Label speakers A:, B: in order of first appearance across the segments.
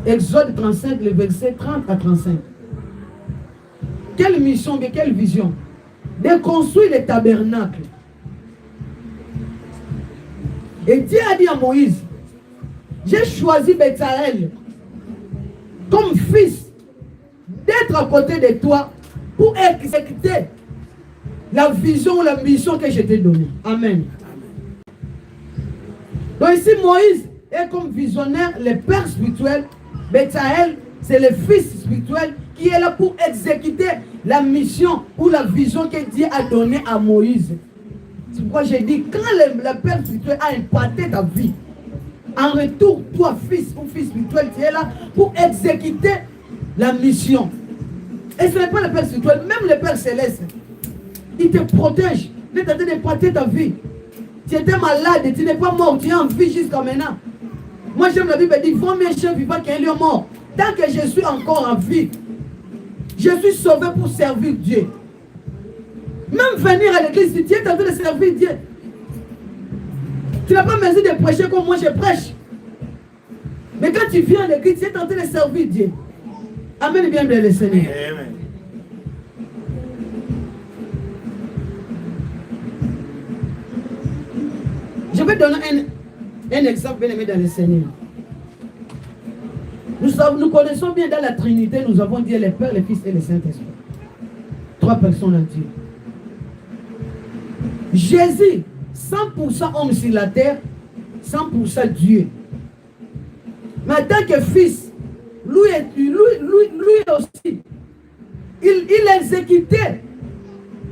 A: Exode 35, le verset 30 à 35. Quelle mission, mais quelle vision? De construire le tabernacle. Et Dieu a dit à Moïse, j'ai choisi Betsaël comme fils d'être à côté de toi pour exécuter la vision ou la mission que je t'ai donnée. Amen. Donc ici, Moïse est comme visionnaire, le père spirituel. Betsaël, c'est le fils spirituel qui est là pour exécuter la mission ou la vision que Dieu a donnée à Moïse. C'est pourquoi j'ai dit, quand le père spirituel a impacté ta vie, en retour, toi, fils ou fils spirituel, tu es là pour exécuter la mission. Et ce n'est pas le père spirituel, même le père céleste. Il te protège. Il est en train d'impacter ta vie. Tu étais malade, tu n'es pas mort, tu es en vie jusqu'à maintenant. Moi j'aime la Bible, elle dit, vaut mieux un chien vivant qu'un lion mort. Tant que je suis encore en vie, je suis sauvé pour servir Dieu. Même venir à l'église, si tu es en train de servir Dieu, tu n'as pas besoin de prêcher comme moi je prêche. Mais quand tu viens à l'église, tu es en train de servir Dieu. Amen, bien le Seigneur. Amen. Je vais donner un exemple bien aimé dans le Seigneur. Nous connaissons bien dans la Trinité, nous avons Dieu le Père, le Fils et le Saint-Esprit. 3 personnes en Dieu. Jésus, 100% homme sur la terre, 100% Dieu. Mais en tant que fils, lui aussi, il exécutait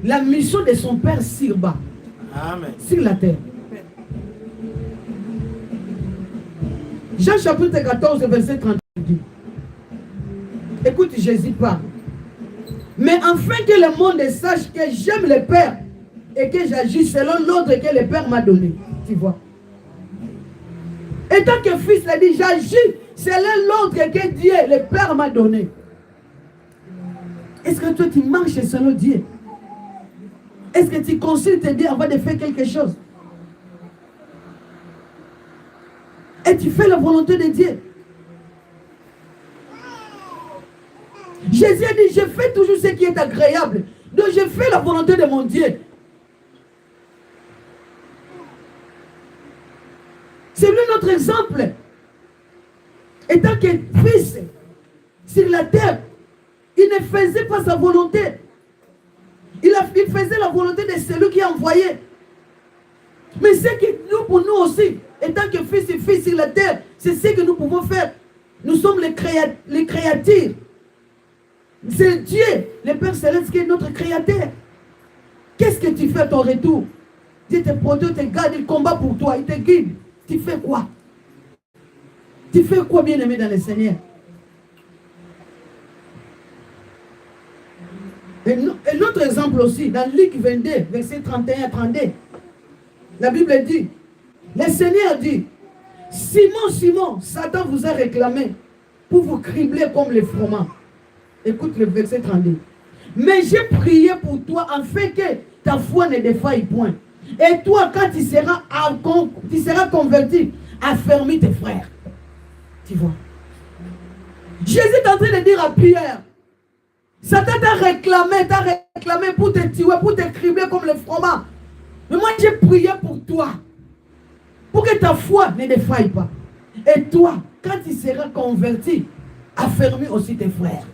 A: la mission de son père sur-bas, sur la terre. Jean chapitre 14, verset 32. Écoute, Jésus parle. Mais afin que le monde sache que j'aime le Père et que j'agis selon l'ordre que le Père m'a donné. Tu vois. Et tant que fils, il a dit, j'agis selon l'ordre que Dieu, le Père m'a donné. Est-ce que toi, tu marches selon Dieu? Est-ce que tu consultes Dieu avant de faire quelque chose? Et tu fais la volonté de Dieu. Jésus a dit, je fais toujours ce qui est agréable. Donc je fais la volonté de mon Dieu. C'est lui notre exemple. Étant que fils sur la terre, il ne faisait pas sa volonté. Il faisait la volonté de celui qui a envoyé. Mais c'est que nous, pour nous aussi, étant que fils et filles sur la terre, c'est ce que nous pouvons faire. Nous sommes les créatures. C'est Dieu, le Père Céleste, qui est notre créateur. Qu'est-ce que tu fais à ton retour? Dieu te protège, te garde, il combat pour toi, il te guide. Tu fais quoi? Tu fais quoi, bien-aimé dans le Seigneur? Et notre exemple aussi, dans Luc 22, verset 31 à 32, la Bible dit, le Seigneur dit, Simon, Simon, Satan vous a réclamé pour vous cribler comme les froment. Écoute le verset 32. Mais j'ai prié pour toi afin que ta foi ne défaille point. Et toi, quand tu seras converti, affermis tes frères. Tu vois. Jésus est en train de dire à Pierre, Satan t'a réclamé pour te tuer, pour te cribler comme le froment. Mais moi, j'ai prié pour toi, pour que ta foi ne défaille pas. Et toi, quand tu seras converti, affermis aussi tes frères.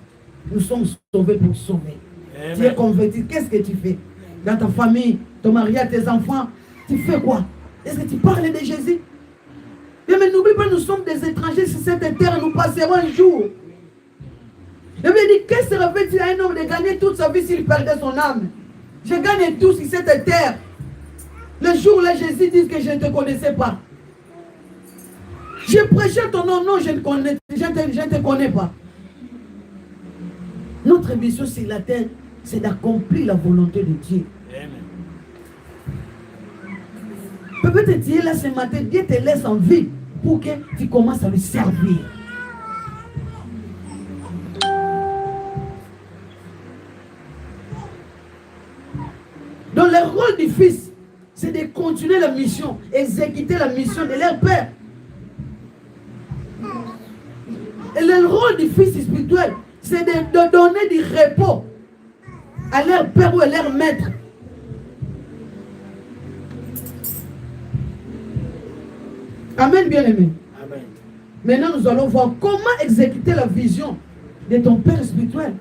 A: Nous sommes sauvés pour sauver. Amen. Tu es converti, qu'est-ce que tu fais? Dans ta famille, ton mariage, tes enfants, tu fais quoi? Est-ce que tu parles de Jésus? Mais n'oublie pas, nous sommes des étrangers sur cette terre, nous passerons un jour. Il me dit, qu'est-ce que serait-il à un homme de gagner toute sa vie s'il perdait son âme? Je gagne tout sur cette terre. Le jour où là, Jésus dit que je ne te connaissais pas. J'ai prêché ton nom, non, je ne te connais pas. Notre mission sur la terre, c'est d'accomplir la volonté de Dieu. Peut-être tu es là ce matin, Dieu te laisse en vie pour que tu commences à lui servir. Donc le rôle du fils, c'est de continuer la mission, exécuter la mission de leur père. Et le Le rôle du fils spirituel, c'est de donner du repos à leur père ou à leur maître. Amen, bien-aimé. Amen. Maintenant, nous allons voir comment exécuter la vision de ton père spirituel.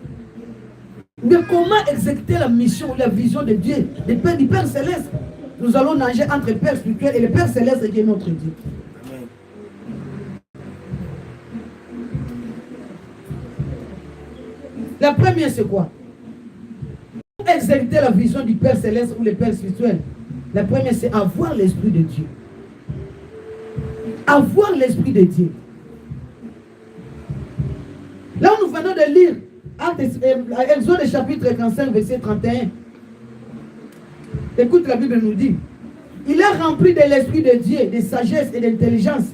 A: Mais comment exécuter la mission ou la vision de Dieu, du Père Céleste. Nous allons nager entre le Père spirituel et le Père Céleste qui est notre Dieu. Amen. La première, c'est quoi? Pour exécuter la vision du Père Céleste ou le Père spirituel, la première, c'est avoir l'Esprit de Dieu. Avoir l'Esprit de Dieu. Là où nous venons de lire Exode chapitre 35, verset 31. Écoute, la Bible nous dit, il est rempli de l'Esprit de Dieu, de sagesse et d'intelligence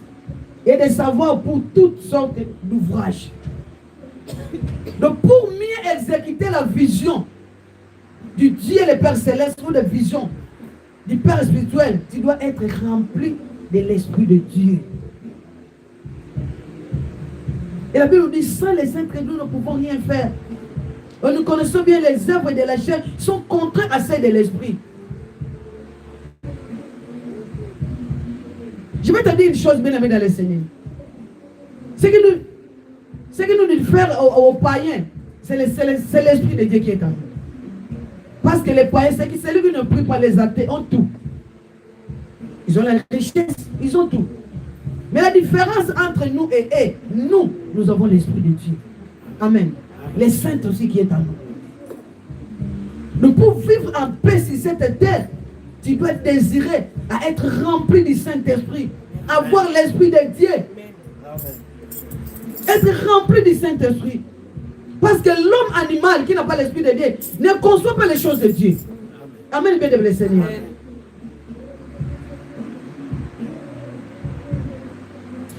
A: et de savoir pour toutes sortes d'ouvrages. Donc pour mieux exécuter la vision du Dieu le Père Céleste ou la vision du Père spirituel, tu dois être rempli de l'Esprit de Dieu. Et la Bible nous dit, sans les saints, nous ne pouvons rien faire. Nous connaissons bien les œuvres de la chair sont contraires à celles de l'Esprit. Je vais te dire une chose, bien aimé dans le Seigneur. Ce que nous devons faire aux païens, c'est l'Esprit de Dieu qui est en nous. Parce que les païens, c'est celui qui ne prie pas, les athées ont tout. Ils ont la richesse, ils ont tout. Mais la différence entre nous et eux, nous avons l'Esprit de Dieu. Amen. Les saints aussi qui est en nous. Nous pouvons vivre en paix sur cette terre. Tu dois désirer à être rempli du Saint-Esprit. Avoir l'Esprit de Dieu. Être rempli du Saint-Esprit. Parce que l'homme animal qui n'a pas l'Esprit de Dieu ne conçoit pas les choses de Dieu. Amen, bien de Seigneur.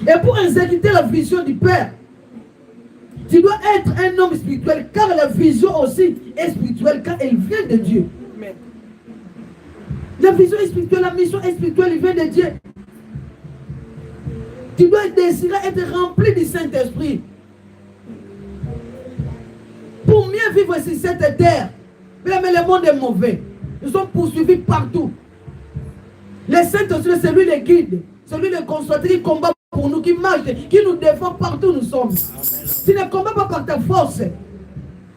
A: Et pour exécuter la vision du Père, tu dois être un homme spirituel, car la vision aussi est spirituelle, car elle vient de Dieu. Amen. La vision est spirituelle, la mission est spirituelle, elle vient de Dieu. Tu dois désirer être rempli du Saint-Esprit. Pour mieux vivre sur cette terre. Mais le monde est mauvais. Nous sommes poursuivis partout. Les Saint-Esprit, c'est lui le guide, c'est lui le consolateur qui combat pour nous, qui marche, qui nous défend partout où nous sommes. Amen. Tu ne combats pas par ta force.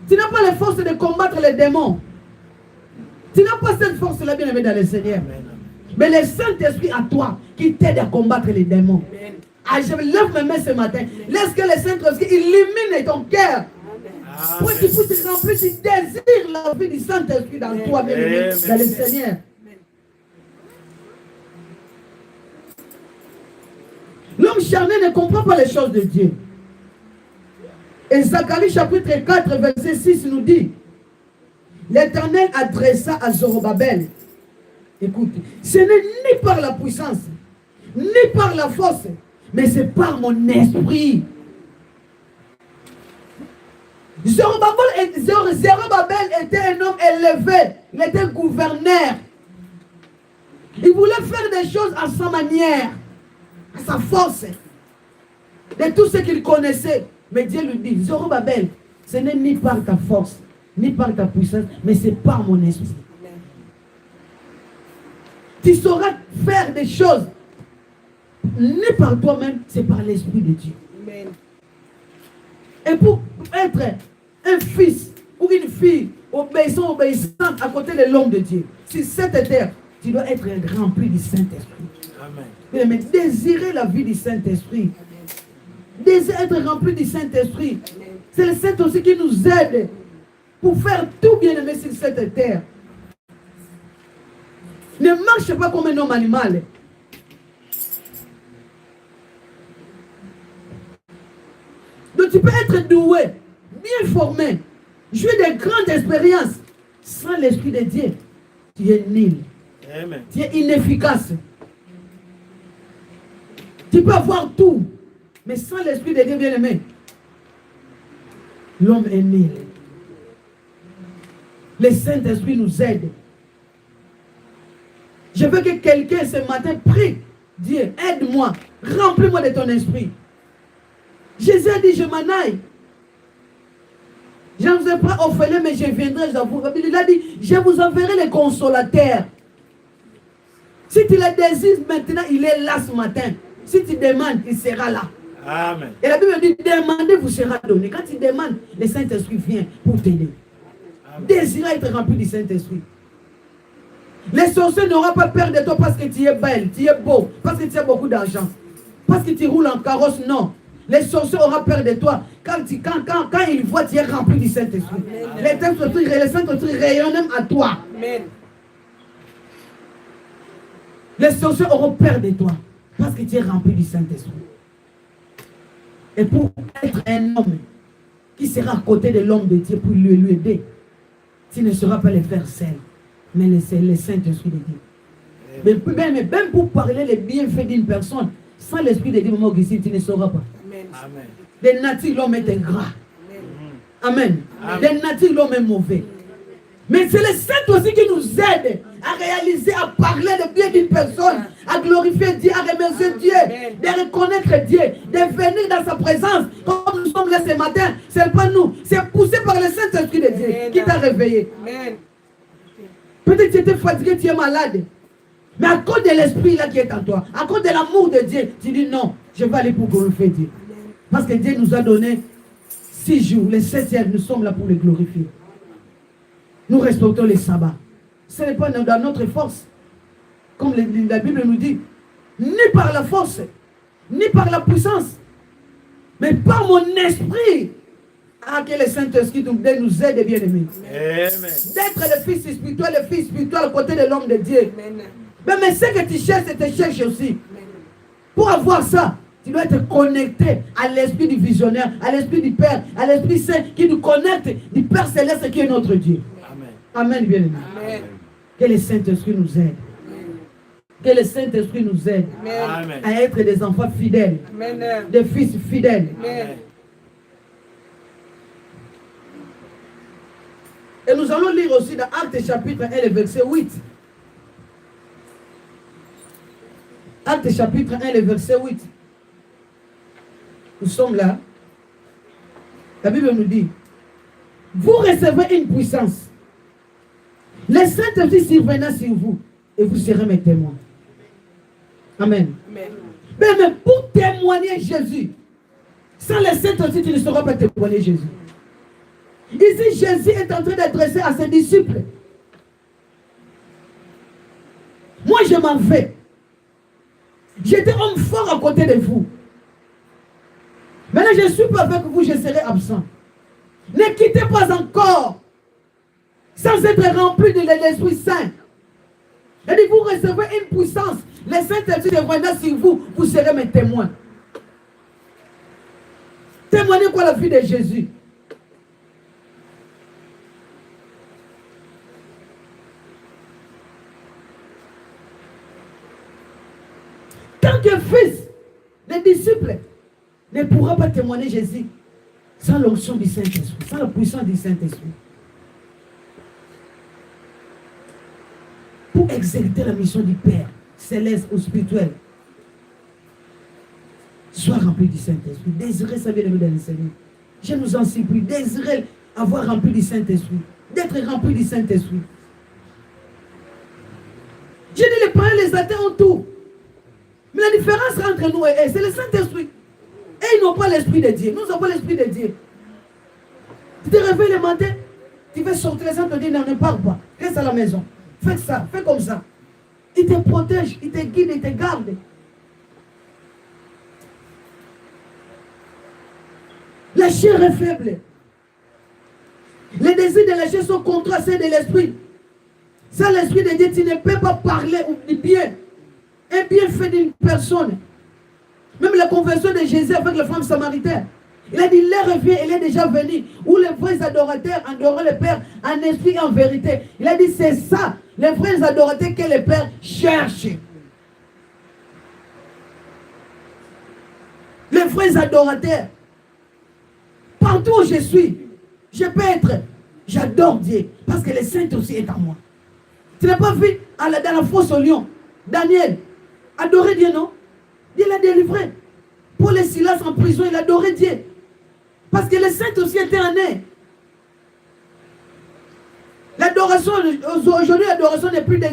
A: Tu n'as pas la force de combattre les démons. Tu n'as pas cette force-là, bien aimé dans le Seigneur. Amen. Mais le Saint-Esprit à toi qui t'aide à combattre les démons. Amen. Ah, je lève mes mains ce matin. Laisse que le Saint-Esprit illumine ton cœur. Pour que tu puisses remplir, tu désires la vie du Saint-Esprit dans toi, bien aimé dans le Seigneur. L'homme charnel ne comprend pas les choses de Dieu. Et Zacharie chapitre 4 verset 6 nous dit, l'Éternel adressa à Zorobabel, écoute, ce n'est ni par la puissance, ni par la force, mais c'est par mon esprit. Zorobabel était un homme élevé, il était gouverneur. Il voulait faire des choses à sa manière, à sa force, de tout ce qu'il connaissait. Mais Dieu lui dit, Zorobabel, ce n'est ni par ta force, ni par ta puissance, mais c'est par mon esprit. Amen. Tu sauras faire des choses, ni par toi-même, c'est par l'Esprit de Dieu. Amen. Et pour être un fils ou une fille obéissante à côté de l'homme de Dieu, sur cette terre, tu dois être rempli du Saint-Esprit. Amen. Mais désirer la vie du Saint-Esprit. Désirer être rempli du Saint-Esprit. C'est le Saint-Esprit qui nous aide pour faire tout bien aimé sur cette terre. Ne marche pas comme un homme animal. Donc tu peux être doué, bien formé, jouer de grandes expériences. Sans l'Esprit de Dieu, tu es nul. Amen. Tu es inefficace. Tu peux avoir tout, mais sans l'Esprit de Dieu bien-aimé, l'homme est nul. Le Saint-Esprit nous aide. Je veux que quelqu'un ce matin prie. Dieu, aide-moi, remplis-moi de ton esprit. Jésus a dit, je m'en aille. Je ne vous ai pas orphelin, mais je viendrai, j'avoue. Il a dit, je vous enverrai les consolateurs. Si tu le désires maintenant, il est là ce matin. Si tu demandes, il sera là.
B: Amen.
A: Et la Bible dit, demandez, vous sera donné. Quand tu demandes, le Saint-Esprit vient pour t'aider. Désirez être rempli du Saint-Esprit. Les sorciers n'auront pas peur de toi parce que tu es belle, tu es beau, parce que tu as beaucoup d'argent, parce que tu roules en carrosse, non. Les sorciers auront peur de toi quand ils voient que tu es rempli du Saint-Esprit. Le Saint-Esprit rayonne même à toi.
C: Amen.
A: Les sorciers auront peur de toi parce que tu es rempli du Saint-Esprit. Et pour être un homme qui sera à côté de l'homme de Dieu pour lui aider, tu ne sauras pas le faire seul, mais le Saint-Esprit de Dieu. Mais même pour parler les bienfaits d'une personne, sans l'Esprit de Dieu, ici, tu ne sauras pas.
B: Amen.
A: De nature, l'homme est ingrat. Amen. De nature, l'homme est mauvais. Mais c'est le Saint-Esprit qui nous aide à réaliser, à parler de bien d'une personne, à glorifier Dieu, à remercier Dieu, de reconnaître Dieu, de venir dans sa présence. Comme nous sommes là ce matin, ce n'est pas nous, c'est poussé par le Saint-Esprit de Dieu qui t'a réveillé. Peut-être que tu étais fatigué, tu es malade. Mais à cause de l'Esprit là qui est en toi, à cause de l'amour de Dieu, tu dis non, je vais aller pour glorifier Dieu. Parce que Dieu nous a donné 6 jours, les 7e, nous sommes là pour le glorifier. Nous respectons les sabbats. Ce n'est pas dans notre force. Comme la Bible nous dit, ni par la force, ni par la puissance, mais par mon esprit. Ah, que le Saint-Esprit nous aide, bien-aimés. D'être le fils spirituel, à côté de l'homme de Dieu. Mais ce que tu cherches, tu cherches aussi. Pour avoir ça, tu dois être connecté à l'esprit du visionnaire, à l'esprit du Père, à l'Esprit Saint qui nous connecte du Père Céleste qui est notre Dieu. Amen, bien-aimés. Que le Saint-Esprit nous aide. Que le Saint-Esprit nous aide à être des enfants fidèles, des fils fidèles. Et nous allons lire aussi dans Actes chapitre 1, le verset 8. Actes chapitre 1, le verset 8. Nous sommes là. La Bible nous dit, vous recevez une puissance. Le Saint-Esprit surviendra sur vous et vous serez mes témoins. Amen. Mais pour témoigner Jésus, sans le Saint-Esprit, tu ne sauras pas témoigner Jésus. Ici, Jésus est en train d'adresser à ses disciples. Moi, je m'en vais. J'étais homme fort à côté de vous. Maintenant, je ne suis pas avec vous, je serai absent. Ne quittez pas encore sans être rempli de l'Esprit Saint. Et dit, vous recevez une puissance. Le Saint-Esprit viendra sur vous, vous serez mes témoins. Témoignez quoi la vie de Jésus? Tant que fils, les disciples ne pourront pas témoigner Jésus sans l'onction du Saint-Esprit, sans la puissance du Saint-Esprit. Pour exécuter la mission du Père, céleste ou spirituel, sois rempli du Saint-Esprit. Désirez savoir le nom de Seigneur. Je nous en supplie, désirez avoir rempli du Saint-Esprit, d'être rempli du Saint-Esprit. Je dis les parents, les athées ont tout. Mais la différence entre nous et eux, c'est le Saint-Esprit. Et ils n'ont pas l'Esprit de Dieu. Nous avons l'Esprit de Dieu. Tu te réveilles le matin, tu veux sortir, les gens te disent non, ne parle pas. Reste à la maison. Fais ça, fais comme ça. Il te protège, il te guide, il te garde. La chair est faible. Les désirs de la chair sont contre ceux de l'esprit. Sans l'Esprit de Dieu, tu ne peux pas parler du bien. Un bienfait d'une personne. Même la conversion de Jésus avec la femme samaritaine. Il a dit, l'heure vient, il est déjà venu, où les vrais adorateurs adorent le Père en esprit et en vérité. Il a dit, c'est ça, les vrais adorateurs que le Père cherche. Les vrais adorateurs. Partout où je suis, je peux être, j'adore Dieu, parce que le Saint aussi est en moi. Tu n'as pas vu dans la fosse au lion, Daniel, adorer Dieu, non? Dieu l'a délivré. Paul et Silas en prison, il adorait Dieu. Parce que les saints aussi étaient en eux. L'adoration, aujourd'hui, l'adoration n'est plus de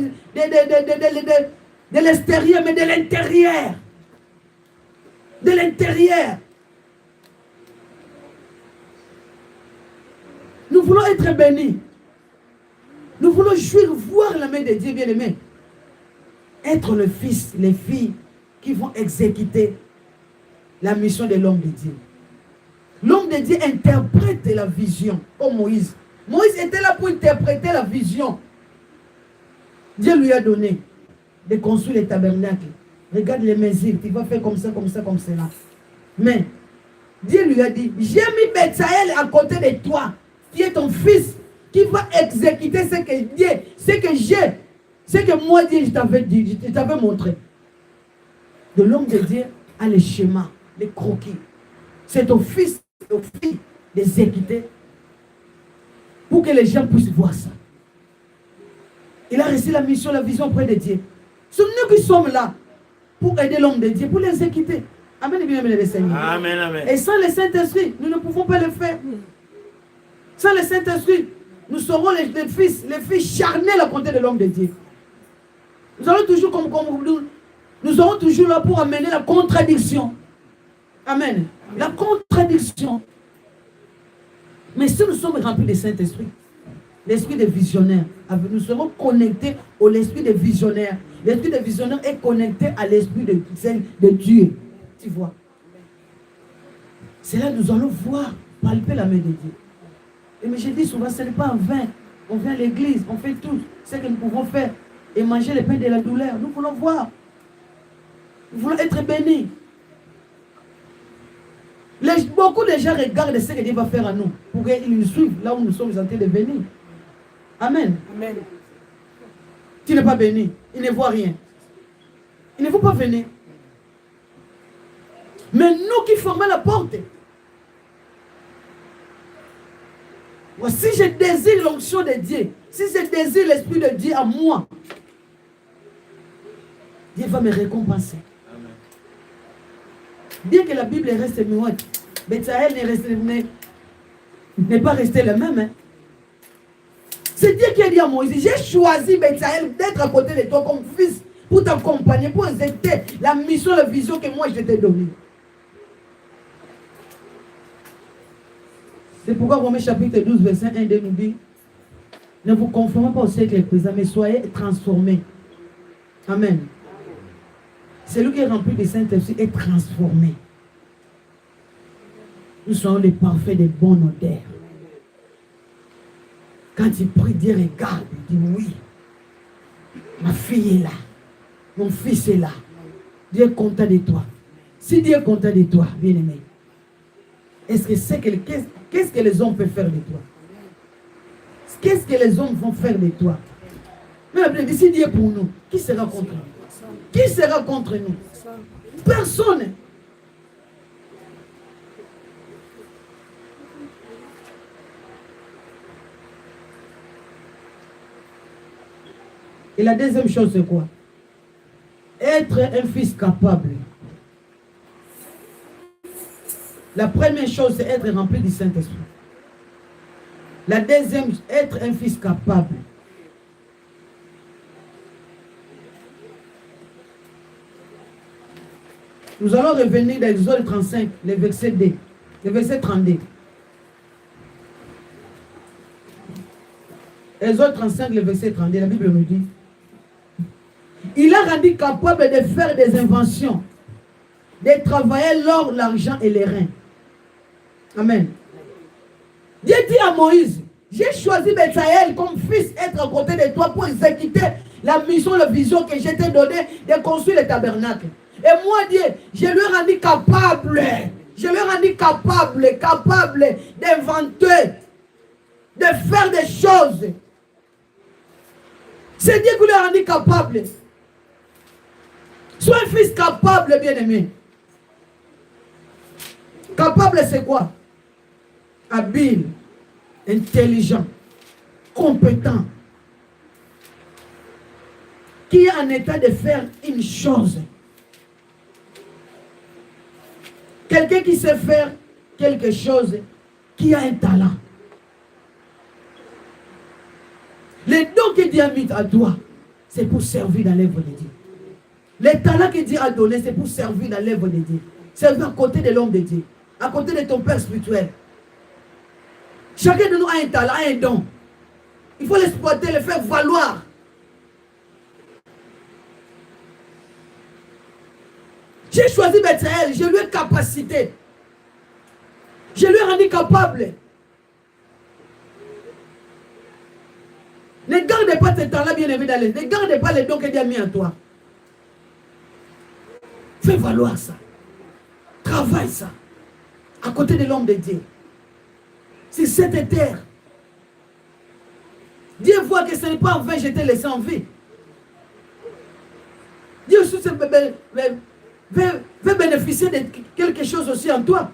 A: l'extérieur, mais de l'intérieur. De l'intérieur. Nous voulons être bénis. Nous voulons jouir, voir la main de Dieu, bien-aimé. Être le fils, les filles qui vont exécuter la mission de l'homme de Dieu. L'homme de Dieu interprète la vision, comme Moïse. Moïse était là pour interpréter la vision. Dieu lui a donné de construire le tabernacle. Regarde les mesures, tu vas faire comme ça, comme ça, comme cela. Mais Dieu lui a dit, j'ai mis Betsaël à côté de toi, qui est ton fils, qui va exécuter ce que Dieu, ce que moi Dieu je t'avais dit, je t'avais montré. De l'homme de Dieu a les schémas, les croquis. C'est au fils et aux filles d'exécuter pour que les gens puissent voir ça. Il a reçu la mission, la vision auprès de Dieu. C'est nous qui sommes là pour aider l'homme de Dieu, pour l'exécuter. Amen et bien aimé le Seigneur.
B: Amen, amen.
A: Et sans le Saint-Esprit, nous ne pouvons pas le faire. Sans le Saint-Esprit, nous serons les filles charnelles à côté de l'homme de Dieu. Nous serons toujours nous serons toujours là pour amener la contradiction. Amen. La contradiction. Mais si nous sommes remplis de Saint-Esprit, l'esprit des visionnaires, nous serons connectés à l'esprit des visionnaires. L'esprit des visionnaires est connecté à l'esprit de Dieu. Tu vois. C'est là que nous allons voir, palper la main de Dieu. Et mais je dis souvent, ce n'est pas en vain. On vient à l'église, on fait tout ce que nous pouvons faire. Et manger le pain de la douleur. Nous voulons voir. Nous voulons être bénis. Beaucoup de gens regardent ce que Dieu va faire à nous. Pour qu'ils nous suivent là où nous sommes en train de venir. Amen.
C: Amen.
A: Tu n'es pas béni. Il ne voit rien. Il ne faut pas venir. Mais nous qui formons la porte. Si je désire l'onction de Dieu, si je désire l'esprit de Dieu à moi, Dieu va me récompenser. Amen. Bien que la Bible reste muette, Betsaël n'est pas resté le même. Hein. C'est Dieu qui a dit à Moïse, j'ai choisi Betsaël d'être à côté de toi comme fils pour t'accompagner, pour exécuter la mission, la vision que moi je t'ai donnée. C'est pourquoi Romains chapitre 12, verset 1 2 nous dit, ne vous conformez pas au siècle présent, mais soyez transformés. Amen. Celui qui est rempli de Saint-Esprit est transformé. Nous sommes les parfaits de bonne odeur. Quand il prie, Dieu regarde, il dit oui. Ma fille est là. Mon fils est là. Dieu est content de toi. Si Dieu est content de toi, bien-aimé, est-ce que c'est qu'est-ce que les hommes peuvent faire de toi? Qu'est-ce que les hommes vont faire de toi? Mais la Bible dit, si Dieu est pour nous, qui sera contre nous? Qui sera contre nous? Personne. Et la deuxième chose, c'est quoi? Être un fils capable. La première chose, c'est être rempli du Saint-Esprit. La deuxième, être un fils capable. Nous allons revenir dans Exode 35, le verset 2, le verset 32. Exode 35, le verset 32, la Bible nous dit, il a rendu capable de faire des inventions, de travailler l'or, l'argent et les reins. Amen. Dieu dit à Moïse, j'ai choisi Betsaël comme fils, être à côté de toi pour exécuter la mission, la vision que je t'ai donnée de construire le tabernacle. Et moi, Dieu, je lui ai rendu capable. Je lui ai rendu capable d'inventer, de faire des choses. C'est Dieu qui lui a rendu capable. Sois un fils capable, bien-aimé. Capable, c'est quoi? Habile, intelligent, compétent, qui est en état de faire une chose. Quelqu'un qui sait faire quelque chose, qui a un talent. Les dons que Dieu a mis à toi, c'est pour servir dans l'œuvre de Dieu. Les talents que Dieu a donnés, c'est pour servir dans l'œuvre de Dieu. Servir à côté de l'homme de Dieu. À côté de ton Père spirituel. Chacun de nous a un talent, a un don. Il faut l'exploiter, le faire valoir. J'ai choisi Bethel, je lui ai capacité. Je lui ai rendu capable. Ne garde pas tes talents bien aimés dans les... Ne garde pas les dons que Dieu a mis en toi. Fais valoir ça. Travaille ça. À côté de l'homme de Dieu. C'est cette terre. Dieu voit que ce n'est pas en vain, je t'ai laissé en vie. Dieu aussi veut bénéficier de quelque chose aussi en toi.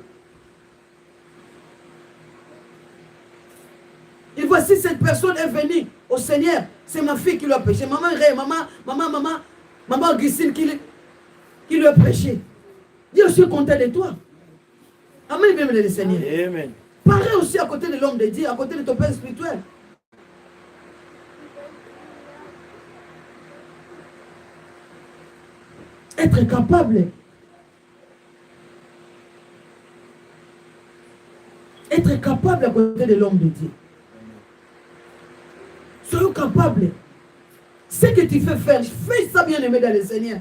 A: Et voici cette personne est venue au Seigneur. C'est ma fille qui lui a prêché. Maman Ré, maman Augustine qui lui a prêché. Dieu aussi est content de toi. Amen, bien le Seigneur.
B: Amen.
A: Pareil aussi à côté de l'homme de Dieu, à côté de ton Père spirituel. Être capable. Être capable à côté de l'homme de Dieu. Soyons capables. Ce que tu fais faire, fais ça bien aimé dans le Seigneur.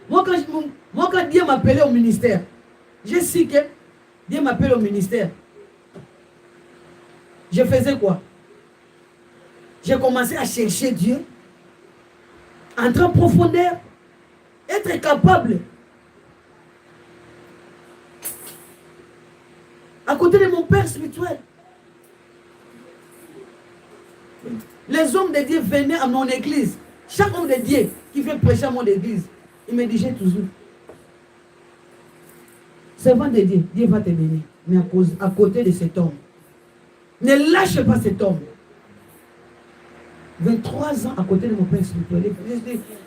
A: Moi, quand Dieu m'appelait au ministère, j'ai su que Dieu m'appelle au ministère. Je faisais quoi? J'ai commencé à chercher Dieu, entrer en profondeur, être capable. À côté de mon Père spirituel. Les hommes de Dieu venaient à mon église. Chaque homme de Dieu qui vient prêcher à mon église, il me disait toujours, servant de Dieu, Dieu va te bénir. Mais à côté de cet homme, ne lâche pas cet homme. 23 ans à côté de mon Père spirituel.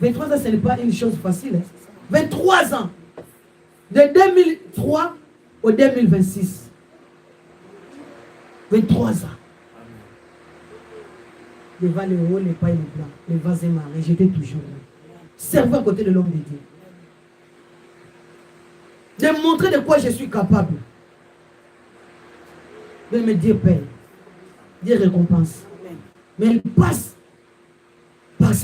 A: 23 ans, ce n'est pas une chose facile. 23 ans. De 2003 au 2026. 23 ans. Devant les hauts, les pas et les blancs, les vases et marées, j'étais toujours là. Servant à côté de l'homme de Dieu. De montrer de quoi je suis capable. De me dire paye. Dire récompense. Mais il passe par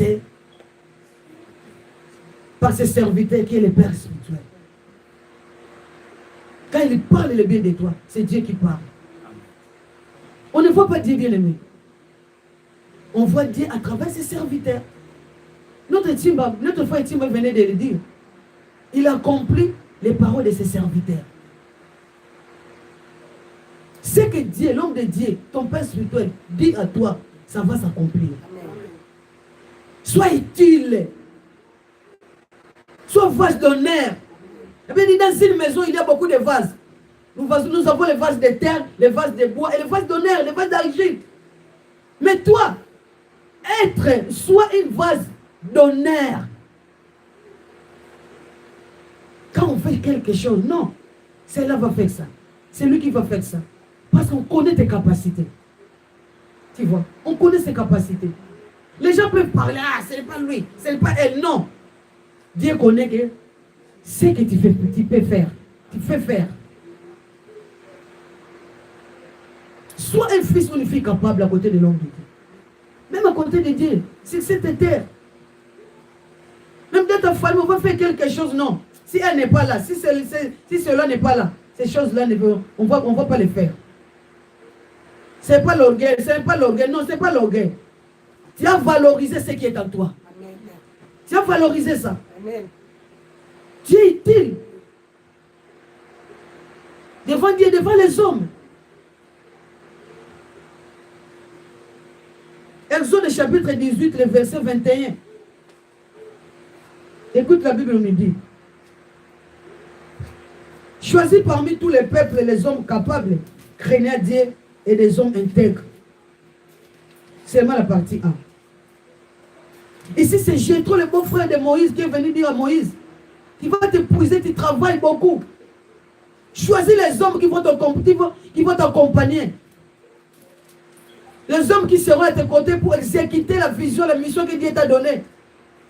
A: ses serviteurs qui est le Père spirituel. Quand il parle le bien de toi, c'est Dieu qui parle. On ne voit pas Dieu bien aimé. On voit Dieu à travers ses serviteurs. Notre frère Timba venait de le dire. Il a accompli les paroles de ses serviteurs. Ce que Dieu, l'homme de Dieu, ton Père spirituel, dit à toi, ça va s'accomplir. Sois utile. Sois vase d'honneur. Et bien, dans une maison, il y a beaucoup de vases. Nous avons les vases de terre, les vases de bois et les vases d'honneur, les vases d'argile. Mais toi, sois une vase d'honneur. Quand on fait quelque chose, non, celle-là va faire ça. C'est lui qui va faire ça. Parce qu'on connaît tes capacités. Tu vois, on connaît ses capacités. Les gens peuvent parler, ah, ce n'est pas lui, ce n'est pas elle. Non. Dieu connaît que ce que tu peux faire. Tu fais faire. Sois un fils ou une fille capable à côté de l'homme de Dieu. Même à côté de Dieu, c'est cette terre. Même dans ta famille, on va faire quelque chose, non. Si elle n'est pas là, si cela n'est pas là, ces choses-là, on ne va pas les faire. Ce n'est pas l'orgueil, non, ce n'est pas l'orgueil. Tu as valorisé ce qui est en toi. Amen. Tu as valorisé ça. Amen. Tu es utile. Devant Dieu, devant les hommes. Exode chapitre 18, le verset 21. Écoute, la Bible nous dit. Choisis parmi tous les peuples les hommes capables, craignant Dieu et des hommes intègres. Seulement la partie 1. Ici, c'est Jéthro, le beau-frère de Moïse, qui est venu dire à Moïse, qui va t'épuiser, tu travailles beaucoup. Choisis les hommes qui vont t'accompagner. Les hommes qui seront à tes côtés pour exécuter la vision, la mission que Dieu t'a donnée.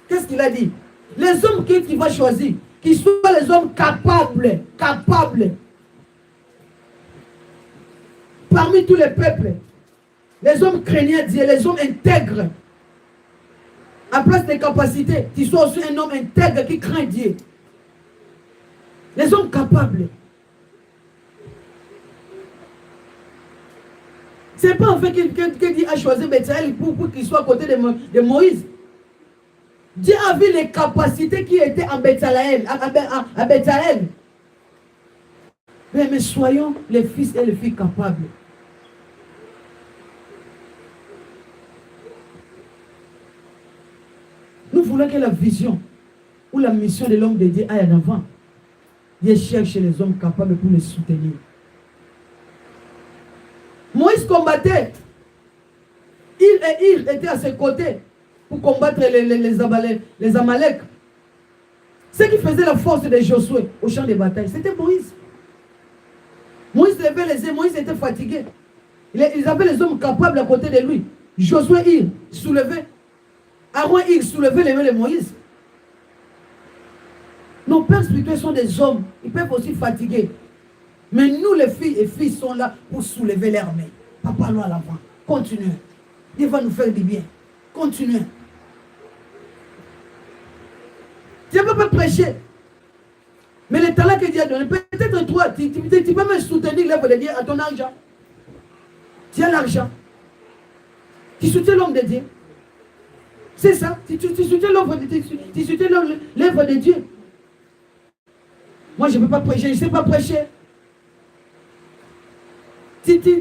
A: Qu'est-ce qu'il a dit? Les hommes qu'il va choisir, qui soient les hommes capables. Parmi tous les peuples, les hommes craignant Dieu, les hommes intègres. En place des capacités, tu sois aussi un homme intègre qui craint Dieu. Les hommes capables. Ce n'est pas en fait que Dieu a choisi Bethsaël pour qu'il soit à côté de Moïse. Dieu a vu les capacités qui étaient en Bethsaël, à Bethsaël. Mais soyons les fils et les filles capables. Nous voulons que la vision ou la mission de l'homme de Dieu aille en avant. Dieu cherche les hommes capables pour les soutenir. Moïse combattait. Il était à ses côtés pour combattre les Amaleks. Ce qui faisait la force de Josué au champ de bataille, c'était Moïse. Moïse levait les yeux, Moïse était fatigué. Ils avaient les hommes capables à côté de lui. Josué, il soulevait. Aaron, il soulevait les mains de Moïse. Nos pères spirituels sont des hommes. Ils peuvent aussi fatiguer. Mais nous, les filles et fils, sont là pour soulever leurs mains. Papa, nous à l'avant. Continuez. Dieu va nous faire du bien. Continuez. Tu ne peux pas prêcher. Mais le talent que Dieu a donné, peut-être toi, tu peux même soutenir l'œuvre de Dieu à ton argent. Tu as l'argent. Tu soutiens l'homme de Dieu. C'est ça. Tu soutiens l'œuvre de Dieu. Moi, je ne peux pas prêcher. Je ne sais pas prêcher. Tu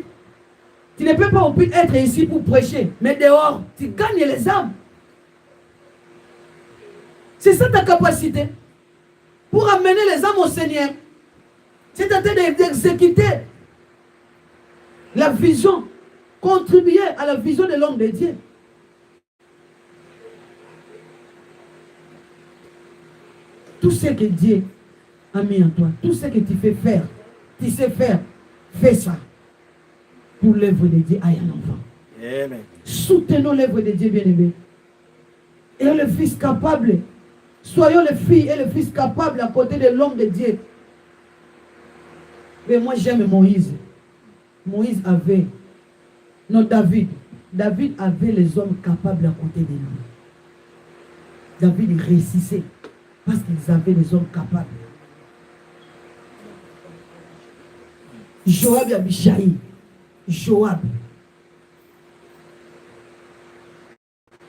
A: ne peux pas être ici pour prêcher. Mais dehors, tu gagnes les âmes. C'est ça ta capacité. Pour amener les âmes au Seigneur. C'est en train d'exécuter la vision. Contribuer à la vision de l'homme de Dieu. Tout ce que Dieu a mis en toi, tout ce que tu fais faire, tu sais faire, fais ça. Pour l'œuvre de Dieu aille en avant. Amen. Soutenons l'œuvre de Dieu, bien-aimé. Et le fils capable. Soyons les filles et les fils capables à côté de l'homme de Dieu. Mais moi j'aime Moïse. Moïse avait, non David. David avait les hommes capables à côté de lui. David réussissait parce qu'ils avaient les hommes capables. Joab et Abishai. Joab.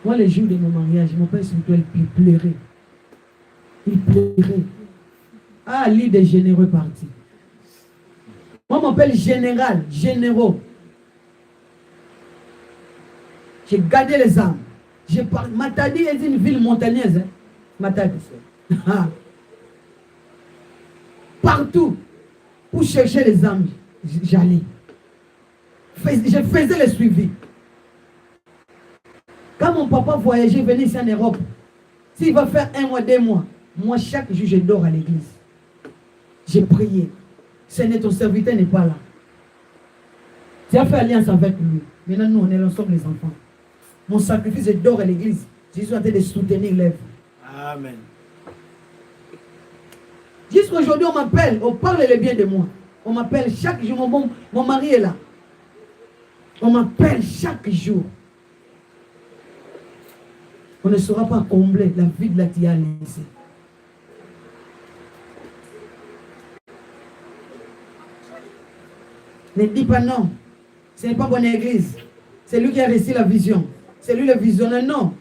A: Moi, les jours de mon mariage, mon père spirituel, il pleurait. Il pleurait. Ah, l'île des généreux partis. Moi, on m'appelle général, généraux. J'ai gardé les âmes. Matadi est une ville montagneuse. Hein? Matadi. Partout, pour chercher les âmes, j'allais. Je faisais le suivi. Quand mon papa voyageait, venait ici en Europe, s'il va faire 1 mois, 2 mois, moi chaque jour je dors à l'église. J'ai prié. Seigneur, ton serviteur n'est pas là. Tu as fait alliance avec lui. Maintenant, nous, on est ensemble les enfants. Mon sacrifice, je dors à l'église. Je suis en train de soutenir l'œuvre. Amen. Jusqu'aujourd'hui, on m'appelle, on parle le bien de moi. On m'appelle chaque jour, mon mari est là. On m'appelle chaque jour. On ne saura pas combler la vie de la tia ici. Ne dis pas non. Ce n'est pas bonne église. C'est lui qui a réussi la vision. C'est lui le visionnaire. Non.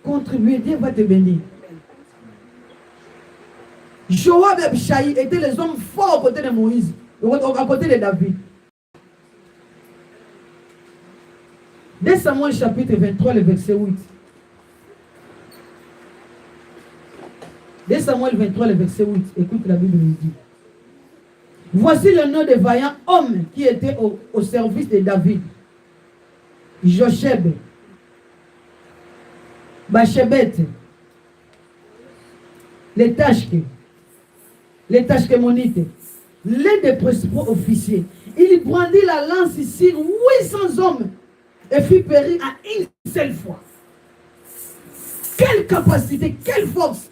A: Contribuer, Dieu va te bénir. Joab et Abishai étaient les hommes forts à côté de Moïse, à côté de David. 2 Samuel chapitre 23, le verset 8. 2 Samuel 23, le verset 8. Écoute, la Bible nous dit. Voici le nom des vaillants hommes qui étaient au service de David. Josheb, Bachebete, les tâches que monite, l'un des principaux officiers, il brandit la lance ici, 800 hommes, et fit périr à une seule fois. Quelle capacité, quelle force!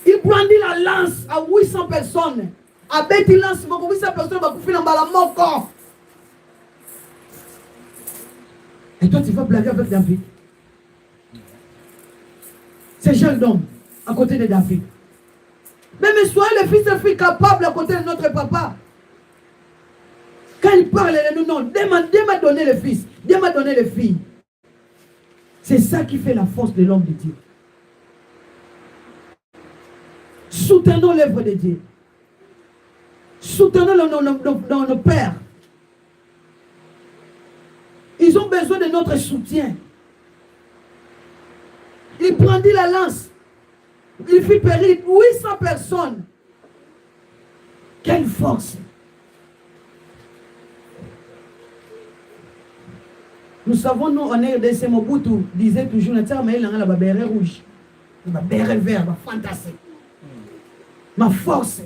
A: Il brandit la lance à 800 personnes. À Betty lance, 800 personnes vont couper dans mon corps. Et toi, tu vas blaguer avec David. C'est jeune homme à côté de David. Même soyez le fils et fille capable à côté de notre papa. Quand il parle, il nous non, Dieu m'a donné le fils, Dieu m'a donné les filles. C'est ça qui fait la force de l'homme de Dieu. Soutenons l'œuvre de Dieu. Soutenons nos pères. Ils ont besoin de notre soutien. Il brandit la lance. Il fit périr 800 personnes. Quelle force! Nous savons, nous, en RDC, Mobutu disait toujours, mais il a la béret rouge, la béret vert, la fantastique. Ma force.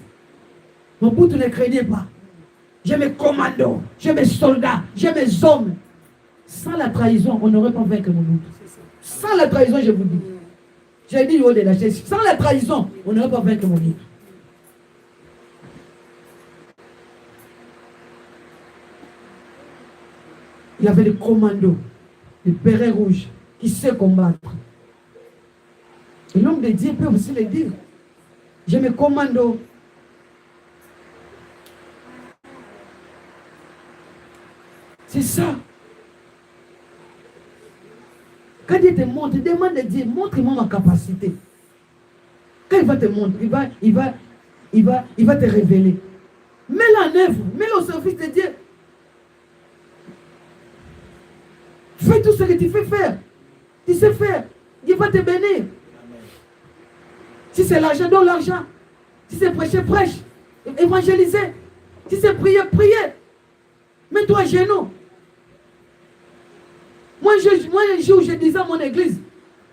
A: Mobutu ne craignait pas. J'ai mes commandos, j'ai mes soldats, j'ai mes hommes. Sans la trahison, on n'aurait pas vaincu Mobutu. Sans la trahison, je vous dis. J'ai dit au de la chaise, sans la trahison, on n'aurait pas vaincu Mobutu. Il avait des commandos, des bérets rouges, qui sait combattre. Et l'homme de Dieu peut aussi le dire. J'ai mes commandos. C'est ça. Quand Dieu te montre, demande à Dieu, montre-moi ma capacité. Quand il va te montrer, il va te révéler. Mets-la en œuvre, mets-la au service de Dieu. Fais tout ce que tu fais faire. Tu sais faire. Dieu va te bénir. Si c'est l'argent, donne l'argent. Si c'est prêcher, prêche. Évangéliser. Si c'est prier, prier. Mets-toi à genoux. Moi, un jour, je disais à mon église,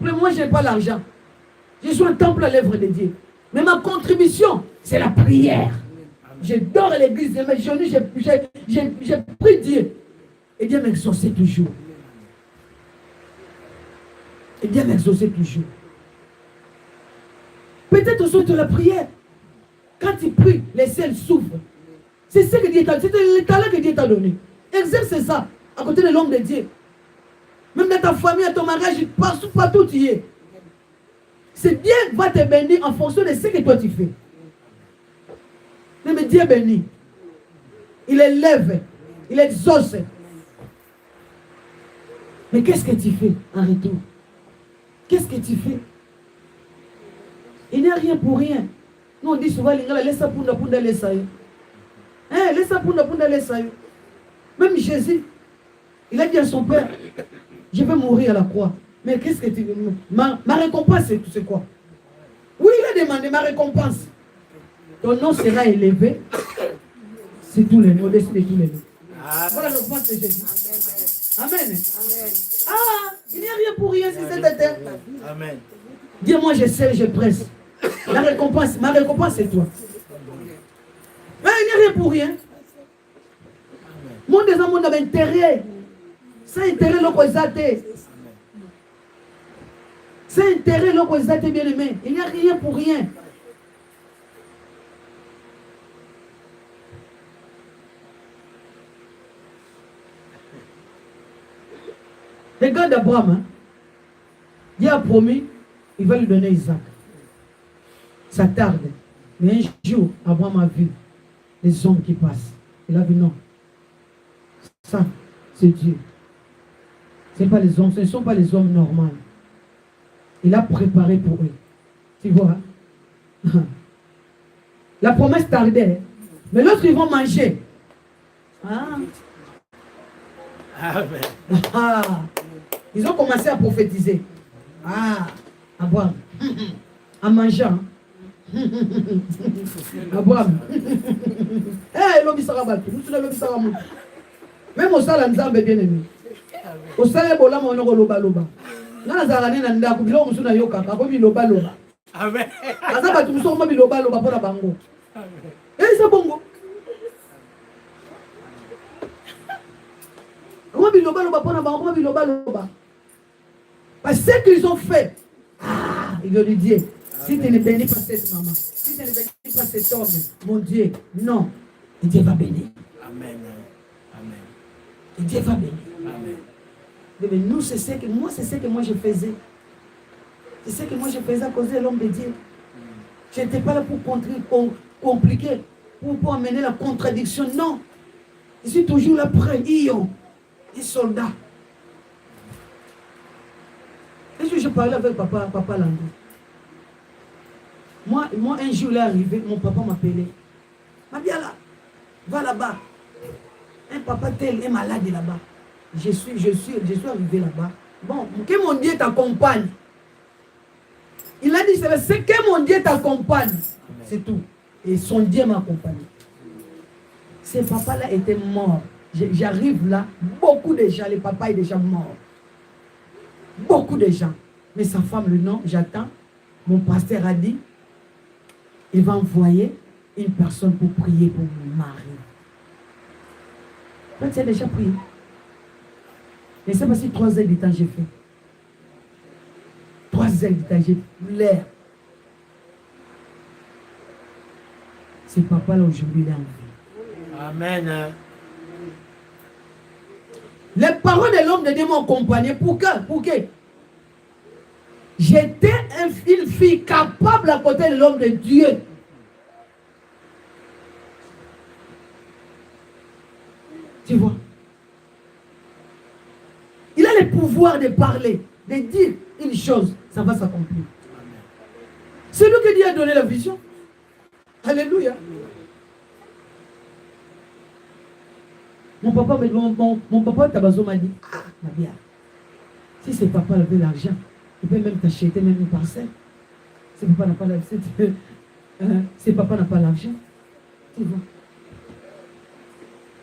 A: moi, je n'ai pas l'argent. Je suis un temple à l'œuvre de Dieu. Mais ma contribution, c'est la prière. Je dors à l'église, mes genoux, j'ai pris Dieu. Et Dieu m'exauçait toujours. Et Dieu m'exauçait toujours. Peut-être au de la prière, quand tu pries, les ciels s'ouvrent. C'est ce que Dieu t'a donné. C'est le talent que Dieu t'a donné. Exerce ça à côté de l'homme de Dieu. Même dans ta famille, à ton mariage, partout tu y es. C'est Dieu qui va te bénir en fonction de ce que toi tu fais. Mais Dieu bénit. Il élève. Il exauce. Mais qu'est-ce que tu fais en retour? Qu'est-ce que tu fais? Il n'y a rien pour rien. Nous on dit souvent, laisse ça pour laisser ça. Laisse ça pour laisser ça. Même Jésus, il a dit à son père, je vais mourir à la croix. Mais qu'est-ce que tu veux? Ma récompense, c'est quoi? Oui, il a demandé ma récompense. Ton nom sera élevé. C'est tous les noms, au-dessus de tous les noms. Voilà la récompense de Jésus. Amen. Amen. Ah, il n'y a rien pour rien sur cette terre. Amen. Dis-moi, je sais, je presse. La récompense, ma récompense, c'est toi. Mais il n'y a rien pour rien. Mon des hommes ont intérêt. C'est intérêt l'opposé. C'est intérêt l'opposé, bien aimé. Il n'y a rien pour rien. Regarde Abraham. Hein? Dieu a promis, il va lui donner Isaac. Ça tarde. Mais un jour, Abraham a vu les hommes qui passent. Il a vu non. Ça, c'est Dieu. Ce ne sont pas les hommes normaux. Il a préparé pour eux. Tu vois? La promesse tardait. Mais lorsqu'ils vont manger. Ils ont commencé à prophétiser. À boire. En mangeant. À boire. Même au salon, bien aimé. Au salaire, on a un loba loba. Nous avons un ndako, nous avons un yoka, nous avons un loba loba.
B: Amen.
A: Asa tu sommes un loba loba pour la bango. Et c'est bongo. Comment biloba loba pour la bango, comment biloba loba. Parce que ce qu'ils ont fait, il veut lui dire, si tu ne bénis pas cette maman, si tu ne bénis pas cet homme, mon Dieu, non, et Dieu va bénir.
B: Amen. Amen.
A: Et Dieu va bénir.
B: Amen.
A: Mais nous, c'est ce que moi je faisais. C'est ce que moi je faisais à cause de l'homme de Dieu. Je n'étais pas là pour compliquer, pour amener la contradiction. Non. Je suis toujours là près. Les soldats. Et je parlais avec papa Landou. Moi, un jour, il est arrivé, mon papa m'appelait. Il m'a dit, là, va là-bas. Un papa tel est malade là-bas. Je suis arrivé là-bas. Bon, que mon Dieu t'accompagne. Il a dit, c'est que mon Dieu t'accompagne. C'est tout. Et son Dieu m'a accompagné. Ce papa-là était mort. J'arrive là, beaucoup de gens, le papa est déjà mort. Beaucoup de gens. Mais sa femme, le nom, j'attends. Mon pasteur a dit, il va envoyer une personne pour prier pour mon mari. Toi, tu as déjà prié. Mais c'est pas si 3 heures du temps j'ai fait. 3 heures du temps j'ai l'air. Ce papa-là aujourd'hui, il est en vie.
B: Amen.
A: Les paroles de l'homme de Dieu m'ont accompagné. Pour que j'étais une fille capable à côté de l'homme de Dieu. Tu vois? Il a le pouvoir de parler, de dire une chose, ça va s'accomplir. C'est lui que Dieu a donné la vision. Alléluia. Mon papa Tabazo m'a dit, ma bien, si ce papa avait l'argent, il peut même t'acheter même une parcelle. Si papa n'a pas l'argent, si papa n'a pas l'argent, tu vois.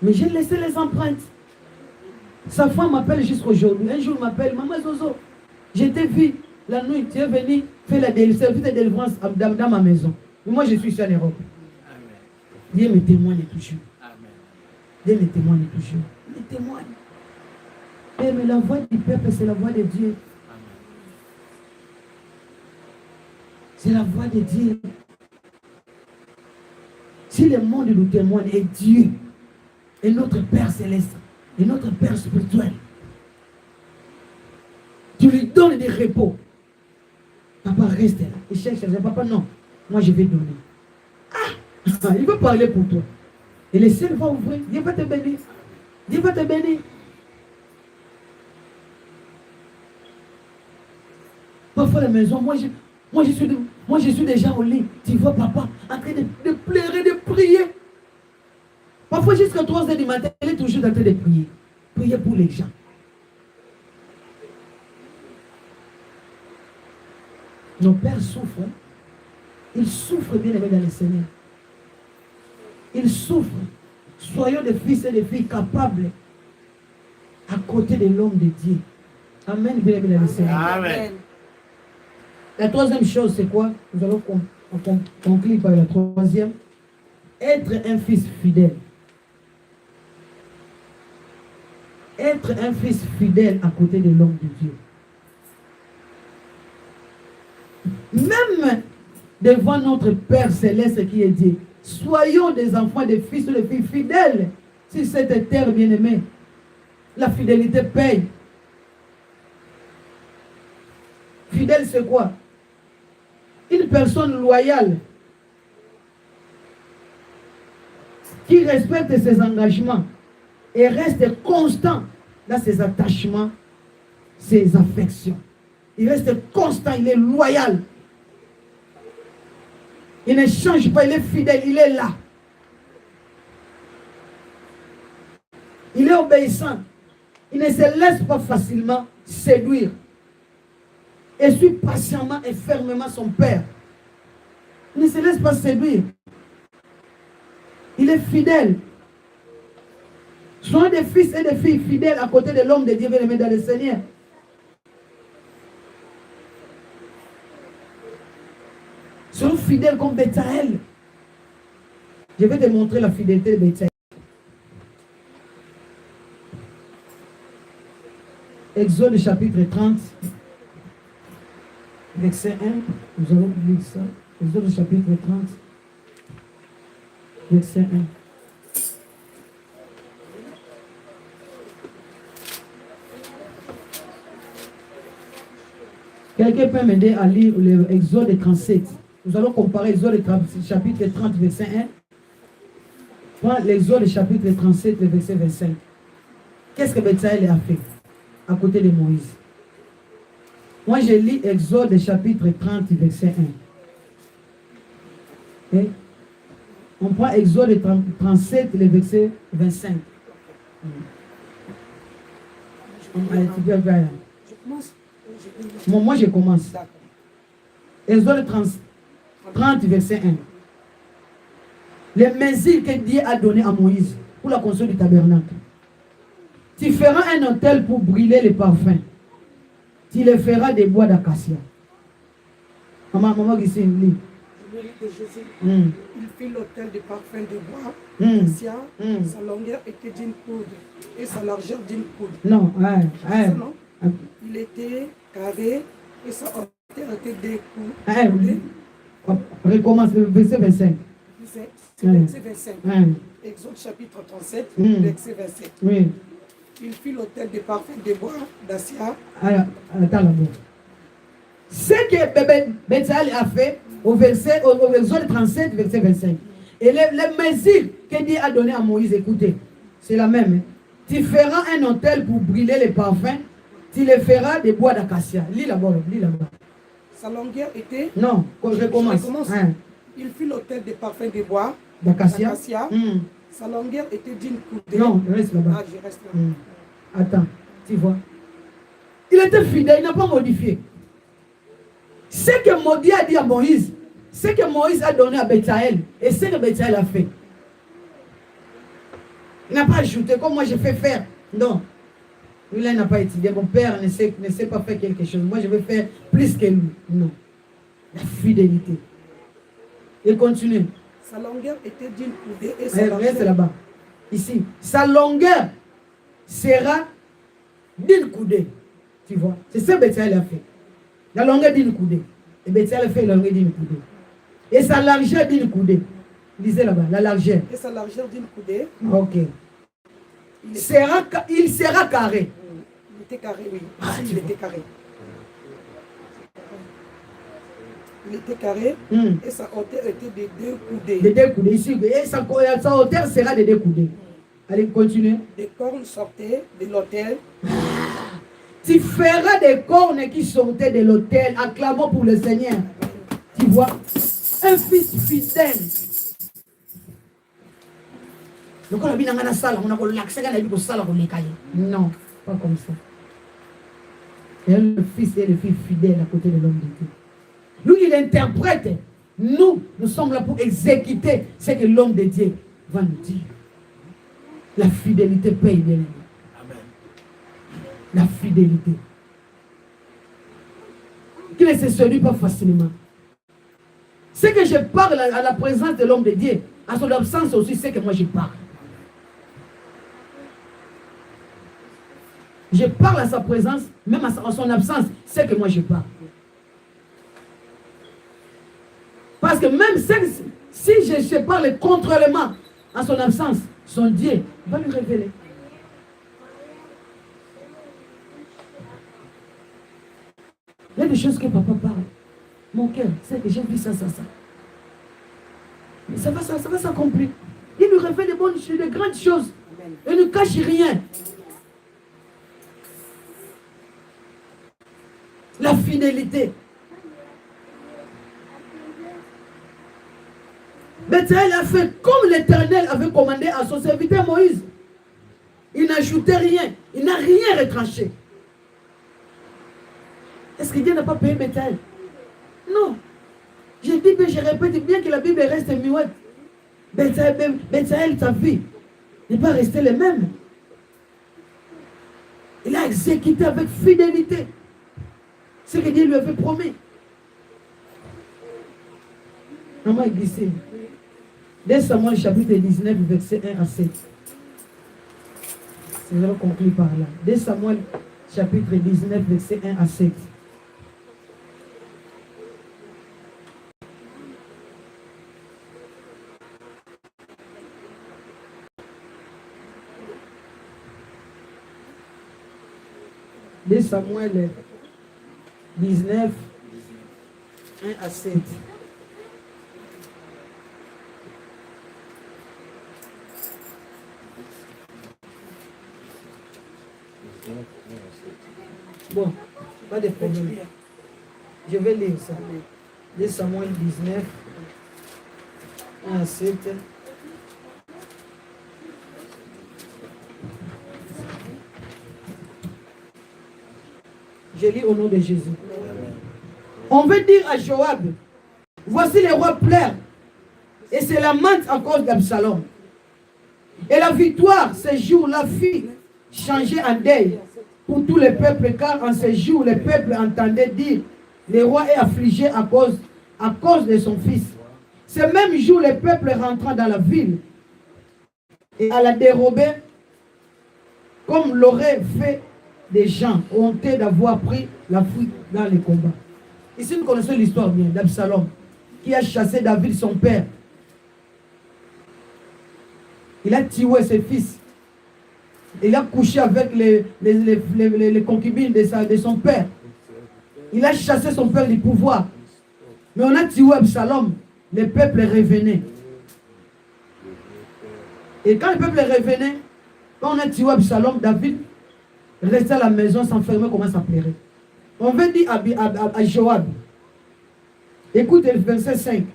A: Mais j'ai laissé les empreintes. Sa femme m'appelle jusqu'aujourd'hui. Un jour, il m'appelle, Maman Zozo, j'étais vu la nuit, tu es venu faire la délivrance dans ma maison. Mais moi, je suis ici en Europe. Dieu me témoigne toujours. Dieu me témoigne toujours. Il me témoigne. Mais la voix du peuple, c'est la voix de Dieu. C'est la voix de Dieu. Si le monde nous témoigne, et Dieu est notre Père céleste, et notre Père spirituel, tu lui donnes des repos. Papa reste là. Il cherche, papa non, moi je vais donner. Il va parler pour toi. Et le ciel va ouvrir. Dieu va te bénir. Dieu va te bénir. Parfois à la maison, moi je suis déjà au lit. Tu vois papa en train de pleurer, de prier. Parfois jusqu'à 3 heures du matin, elle est toujours en train de prier. Prier pour les gens. Nos pères souffrent. Ils souffrent bien aimés dans le Seigneur. Ils souffrent. Soyons des fils et des filles capables à côté de l'homme de Dieu. Amen. Bien aimé dans le Seigneur.
B: Amen.
A: La troisième chose, c'est quoi? Nous allons conclure par la troisième. Être un fils fidèle. Être un fils fidèle à côté de l'homme de Dieu. Même devant notre Père céleste qui est Dieu, soyons des enfants, des fils ou des filles fidèles sur cette terre bien-aimée. La fidélité paye. Fidèle, c'est quoi? Une personne loyale qui respecte ses engagements et reste constant dans ses attachements, ses affections. Il reste constant, il est loyal. Il ne change pas, il est fidèle, il est là. Il est obéissant. Il ne se laisse pas facilement séduire. Et suit patiemment et fermement son Père. Il ne se laisse pas séduire. Il est fidèle. Soyez des fils et des filles fidèles à côté de l'homme de Dieu bien-aimé dans le Seigneur. Soyez fidèles comme Betsaël. Je vais te montrer la fidélité de Betsaël. Exode chapitre 30, verset 1. Nous allons lire ça. Exode chapitre 30, verset 1. Quelqu'un peut m'aider à lire l'Exode 37. Nous allons comparer l'Exode chapitre 30, verset 1. Prends l'Exode chapitre 37, verset 25. Qu'est-ce que Betsaël a fait à côté de Moïse? Moi, je lis Exode chapitre 30, verset 1. Et on prend Exode 37, le verset 25. Moi, je commence. Exode 30, verset 1. Les mesures que Dieu a données à Moïse pour la construction du tabernacle. Tu feras un autel pour brûler les parfums. Tu le feras des bois d'acacia. Maman, ici, lit.
C: Je lis de Jésus. Il fit l'autel de parfums de bois d'acacia. Sa longueur était d'une coude et sa largeur d'une coude.
A: Non,
C: non? Il était carré et sa hauteur était découpée.
A: Recommence le verset 25.
C: Verset 25. Exode chapitre 37, verset 27.
A: Oui.
C: Il fit l'autel de parfums de bois d'acacia.
A: Attends là-bas. Ce que Betsaël a fait au verset 37, verset 25. Et les mesures que Dieu a donné à Moïse, écoutez, c'est la même. Tu feras un autel pour brûler les parfums. Tu les feras des bois d'acacia. Lis là-bas, lis là-bas.
C: Sa longueur était...
A: Non, quand je recommence.
C: Il fit l'autel de parfums de bois
A: d'acacia.
C: Sa longueur était d'une coudée.
A: Non, reste là-bas.
C: Ah, je reste là.
A: Attends, tu vois. Il était fidèle, il n'a pas modifié. Ce que Dieu a dit à Moïse, ce que Moïse a donné à Betsaël, et ce que Betsaël a fait. Il n'a pas ajouté, comme moi j'ai fait faire. Non. Lui là, il n'a pas étudié. Mon père ne sait pas faire quelque chose. Moi, je vais faire plus que lui. Non. La fidélité. Il continue.
C: Sa longueur était d'une coudée et
A: sa largeur... Reste là-bas. Ici. Sa longueur sera d'une coudée. Tu vois. C'est ça que Betsaël a fait. La longueur d'une coudée. Et Betsaël a fait la longueur d'une coudée. Et sa largeur d'une coudée. Lisez là-bas. La largeur.
C: Et sa largeur d'une coudée.
A: Ok. Il sera carré.
C: Il était carré, oui. Il était carré. Il était carré et sa hauteur était de 2 coudées.
A: De 2 coudées. Ici, et sa hauteur sera de 2 coudées. Allez, continue.
C: Des cornes sortaient de l'autel.
A: Tu feras des cornes qui sortaient de l'autel. Acclamons pour le Seigneur. Tu vois, un fils fidèle. Non, pas comme ça. Et le fils et le fils fidèles à côté de l'homme de Dieu. Lui, il interprète. Nous sommes là pour exécuter ce que l'homme de Dieu va nous dire. La fidélité paye bien.
B: Amen.
A: La fidélité. Qui ne se séduit pas facilement. Ce que je parle à la présence de l'homme de Dieu, à son absence aussi, c'est que moi je parle. Je parle à sa présence, même à son absence, c'est que moi je parle. Parce que même si je parle contrairement à son absence, son Dieu va lui révéler. Il y a des choses que papa parle. Mon cœur, c'est que j'ai vu ça. Mais ça va s'accomplir. Il nous révèle de bonnes choses, de grandes choses. Il ne cache rien. La fidélité. Betsaël a fait comme l'Éternel avait commandé à son serviteur Moïse. Il n'ajoutait rien. Il n'a rien retranché. Est-ce que Dieu n'a pas payé Betsaël? Non. Je dis, mais je répète bien que la Bible reste muette. Betsaël, sa vie n'est pas restée la même. exécuté avec fidélité ce que Dieu lui avait promis. Maman est glissée. 2 Samuel chapitre 19, verset 1 à 7. Nous allons conclure par là. 2 Samuel chapitre 19, verset 1 à 7. De Samuel 19, 1 à 7. Bon, pas de problème. Je vais lire ça. De Samuel 19, 1 à 7. Je lis au nom de Jésus. On veut dire à Joab, voici les rois pleurent et se lamentent à cause d'Absalom. Et la victoire, ce jour-là, fit changer en deuil pour tous les peuples, car en ce jour, les peuples entendaient dire, le roi est affligé à cause de son fils. Ce même jour, les peuples rentrant dans la ville et à la dérober, comme l'auraient fait des gens honteux d'avoir pris la fuite dans les combats. Ici, nous connaissons l'histoire bien d'Absalom, qui a chassé David, son père. Il a tué ses fils. Il a couché avec les concubines de son père. Il a chassé son père du pouvoir. Mais on a tué Absalom. Le peuple revenait. Et quand le peuple revenait, quand on a tué Absalom, David restait à la maison, s'enfermait, commence à pleurer. On veut dire à Joab, écoute le verset 5.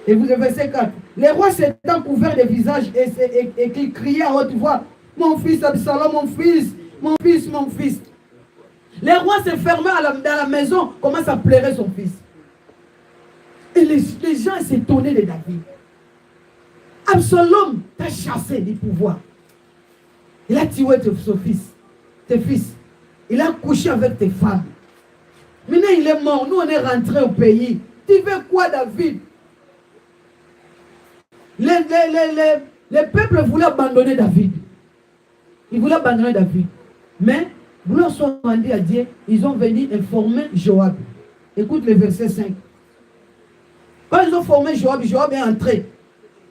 A: Et vous le verset 4. Les rois s'étant couverts de visages et qui criaient à haute voix, mon fils Absalom, mon fils, mon fils, mon fils. Les rois se fermaient dans la maison, commencent à pleurer son fils. Et les gens s'étonnaient de David. Absalom t'a chassé du pouvoir. Il a tué tes fils. Il a couché avec tes femmes. Maintenant il est mort, nous on est rentrés au pays. Tu veux quoi, David? Les peuples voulaient abandonner David. Ils voulaient abandonner David. Mais, gloire soit rendue à Dieu, ils ont venu informer Joab. Écoute le verset 5. Quand ils ont formé Joab, Joab est entré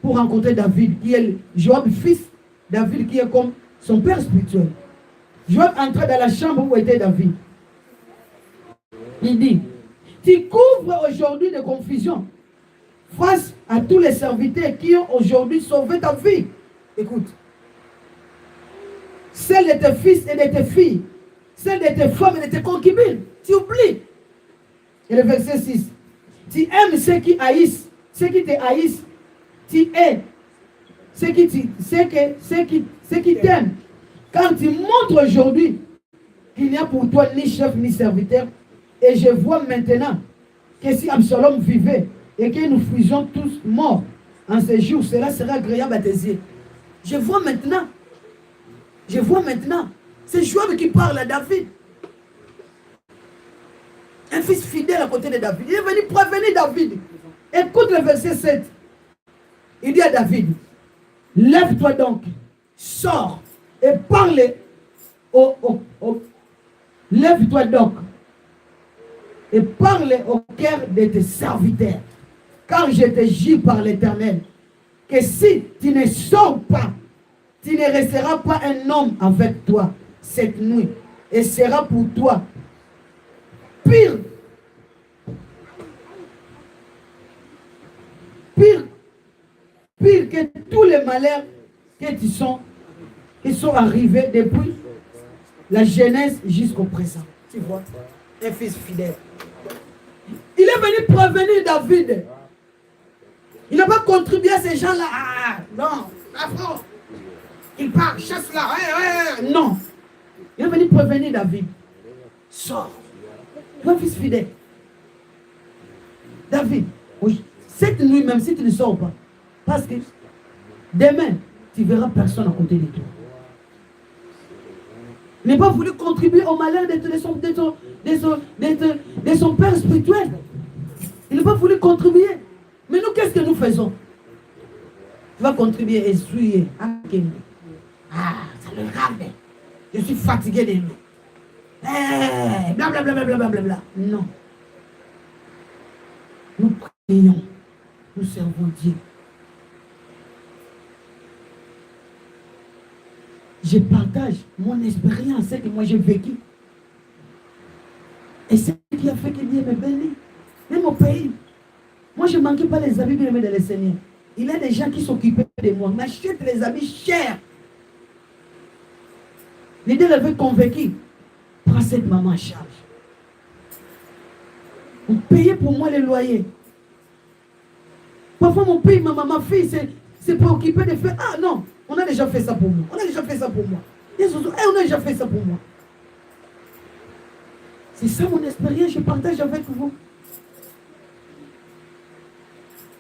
A: pour rencontrer David, qui est Joab, fils David, qui est comme son père spirituel. Joab entra dans la chambre où était David. Il dit, tu couvres aujourd'hui de confusion face à tous les serviteurs qui ont aujourd'hui sauvé ta vie. Écoute. Celle de tes fils et de tes filles, celle de tes femmes et de tes concubines, tu oublies. Et le verset 6. Tu aimes ceux qui haïssent, ceux qui te haïssent, tu hais ceux qui t'aiment. Quand tu montres aujourd'hui qu'il n'y a pour toi ni chef ni serviteur, et je vois maintenant que si Absalom vivait et que nous fusions tous morts en ce jour, cela sera agréable à tes yeux. Je vois maintenant, c'est Joab qui parle à David. Un fils fidèle à côté de David. Il est venu prévenir David. Écoute le verset 7. Il dit à David, lève-toi donc, sors et parle lève-toi donc et parle au cœur de tes serviteurs. Car je te jure par l'Éternel que si tu ne sors pas, tu ne resteras pas un homme avec toi cette nuit. Et sera pour toi pire que tous les malheurs qui sont arrivés depuis la jeunesse jusqu'au présent. Tu vois, un fils fidèle. Il est venu prévenir David. Il n'a pas contribué à ces gens-là. Ah, non, afro. Il part, chasse là. Non. Il est venu prévenir David. Sors. Tu es un fils fidèle. David, cette nuit même, si tu ne sors pas, parce que demain, tu verras personne à côté de toi. Il n'a pas voulu contribuer au malheur de son père spirituel. Il n'a pas voulu contribuer. Mais nous, qu'est-ce que nous faisons? Tu vas contribuer et essuyer. Ah, ça me grave. Je suis fatigué de nous. Blablabla. Non. Nous prions. Nous servons Dieu. Je partage mon expérience, ce que moi j'ai vécu. Et c'est ce qui a fait que Dieu me bénit. Même au pays. Moi, je ne manquais pas les habits bien aimés de le Seigneur. Il y a des gens qui s'occupaient de moi. M'achètent les habits chers. L'idée avait convaincu. Prends cette maman en charge. On payait pour moi les loyers. Parfois, mon pays, ma fille s'est préoccupée de faire. Ah non, on a déjà fait ça pour moi. On a déjà fait ça pour moi. On a déjà fait ça pour moi. C'est ça mon expérience, je partage avec vous.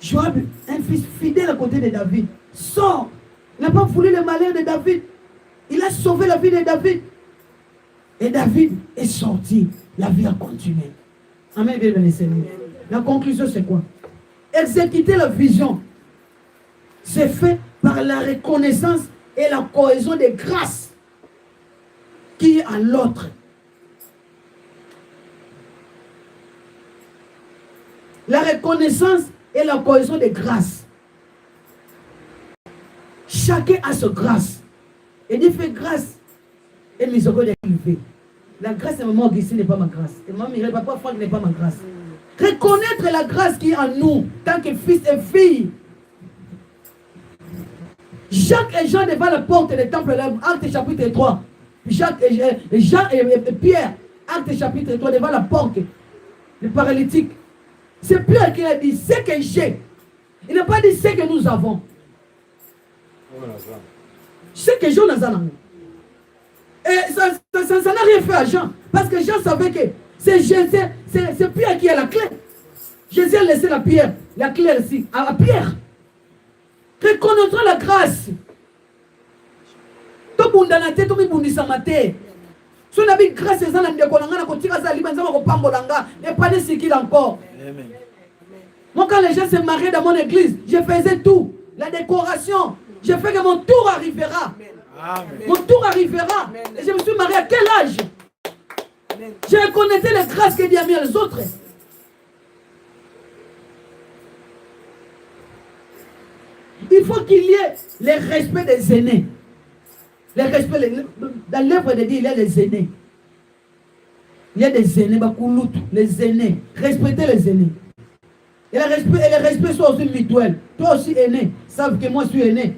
A: Joab, un fils fidèle à côté de David, sort. Il n'a pas voulu le malheur de David. Il a sauvé la vie de David. Et David est sorti. La vie a continué. Amen, bien le Seigneur. La conclusion, c'est quoi? Exécuter la vision, c'est fait par la reconnaissance et la cohésion des grâces qui est en l'autre. La reconnaissance et la cohésion des grâces. Chacun a sa grâce. Et Dieu fait grâce et miséricorde élevée. La grâce de maman Augustine n'est pas ma grâce. Et maman Mireille, papa Franck n'est pas ma grâce. Reconnaître la grâce qui est en nous, tant que fils et fille. Jacques et Jean devant la porte du temple, acte chapitre 3. Jean et Pierre, acte chapitre 3, devant la porte, le paralytique. C'est Pierre qui a dit, c'est que j'ai. Il n'a pas dit c'est que nous avons. C'est que Jonathan. Et ça n'a rien fait à Jean. Parce que Jean savait que c'est Pierre qui a la clé. Jésus a laissé la clé ici, à Pierre. Reconnaître la grâce. Tout le monde tout le monde si on a vu grâce à ça, encore. Moi, quand les gens se mariaient dans mon église, je faisais tout. La décoration. Je fais que mon tour arrivera. Amen. Mon tour arrivera. Amen. Et je me suis marié à quel âge? Amen. Je reconnaissais les grâces que Dieu a mis aux autres. Il faut qu'il y ait le respect des aînés. Dans l'œuvre de Dieu, il y a les aînés. Il y a des aînés, les aînés. Respectez les aînés. Et le respect soit aussi mutuel. Toi aussi aîné, savent que moi je suis aîné.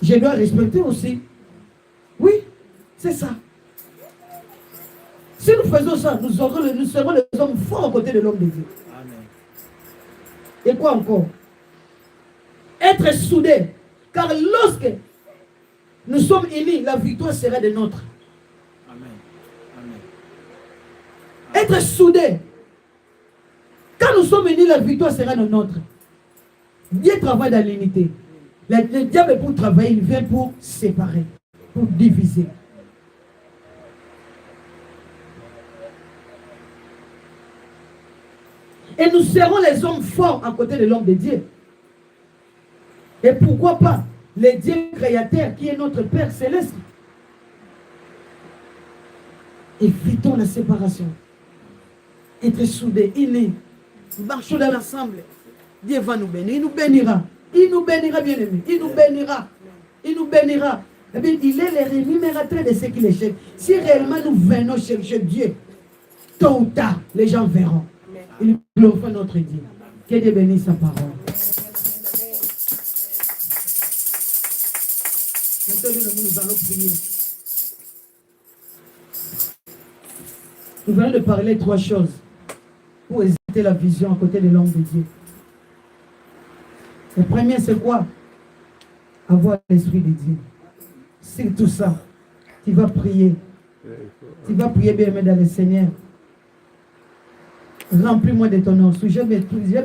A: Je dois respecter aussi. Oui, c'est ça. Si nous faisons ça, nous serons les hommes forts à côté de l'homme de Dieu. Amen. Et quoi encore? Être soudés. Car lorsque nous sommes unis, la victoire sera de nôtre. Amen. Amen. Être soudés. Quand nous sommes unis, la victoire sera de nôtre. Dieu travaille dans l'unité. Le diable, pour travailler, il vient pour séparer, pour diviser. Et nous serons les hommes forts à côté de l'homme de Dieu. Et pourquoi pas le Dieu créateur qui est notre Père céleste. Évitons la séparation. Être soudés, unis. Marchons dans l'ensemble. Dieu va nous bénir. Il nous bénira. Il nous bénira, bien aimé. Il nous bénira. Il nous bénira. Eh bien, il est le rémunérateur de ceux qui les cherchent. Si réellement nous venons chercher Dieu, tôt ou tard, les gens verront. Il glorifie notre Dieu. Que Dieu bénisse sa parole. Maintenant, nous allons prier. Nous venons de parler de 3 choses pour hésiter la vision à côté de l'homme de Dieu. Le premier, c'est quoi? Avoir l'esprit de Dieu. C'est tout ça. Tu vas prier. Tu vas prier bien dans le Seigneur. Remplis-moi de ton nom. J'ai besoin